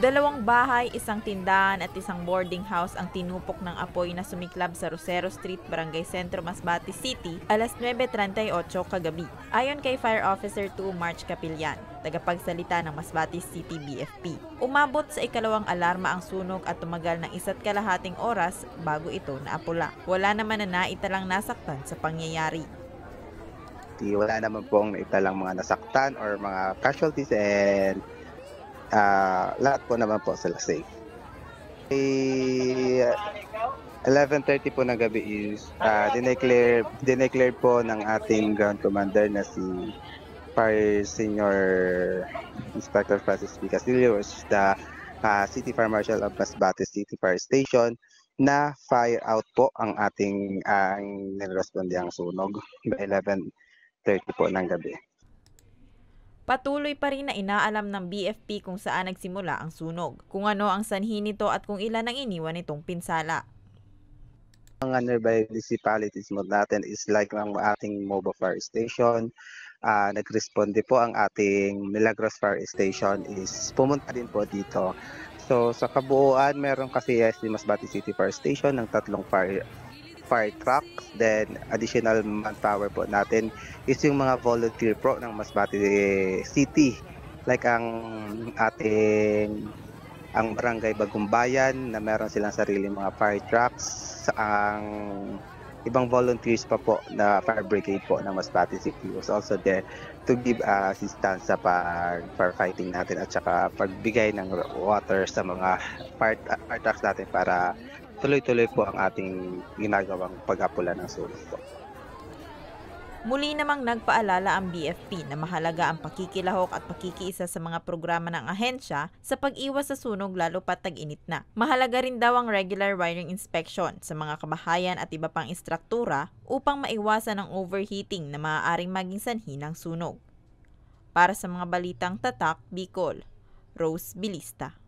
2 bahay, 1 tindahan at 1 boarding house ang tinupok ng apoy na sumiklab sa Rosero Street, Barangay Sentro, Masbate City, alas 9:38 kagabi. Ayon kay Fire Officer 2 March Capillan, tagapagsalita ng Masbate City BFP. Umabot sa ikalawang alarma ang sunog at tumagal ng 1.5 oras bago ito naapula. Wala naman na naitalang nasaktan sa pangyayari. Wala naman pong naitalang mga nasaktan or mga casualties and lahat po naman po sila safe. 11:30 po ng gabi is dineclare po ng ating ground commander na si Fire Senior Inspector Francis P. Castillo, which is the City Fire Marshal of Masbate City Fire Station, na fire out po ang ating nirespondyang sunog by 11:30 po ng gabi. Patuloy pa rin na inaalam ng BFP kung saan nagsimula ang sunog, kung ano ang sanhi nito at kung ilan ang iniwan nitong pinsala. Mga nearby municipalities mo natin is like ng ating mobile fire station. Nagresponde po ang ating Milagros Fire Station is pumunta din po dito. So sa kabuuan, meron kasi si Masbate City Fire Station ng 3 fire trucks, then additional manpower po natin is yung mga volunteer po ng Masbate City, like ang barangay Bagumbayan na meron silang sariling mga fire trucks, ang ibang volunteers pa po na fire brigade po ng Masbate City was also there to give assistance sa firefighting natin at saka pagbigay ng water sa mga fire trucks natin para tuloy-tuloy po ang ating ginagawang pag-apula ng sunog po. Muli namang nagpaalala ang BFP na mahalaga ang pakikilahok at pakikiisa sa mga programa ng ahensya sa pag-iwas sa sunog lalo pat tag-init na. Mahalaga rin daw ang regular wiring inspection sa mga kabahayan at iba pang istruktura upang maiwasan ang overheating na maaaring maging sanhi ng sunog. Para sa mga balitang tatak, Bicol, Rose Bilista.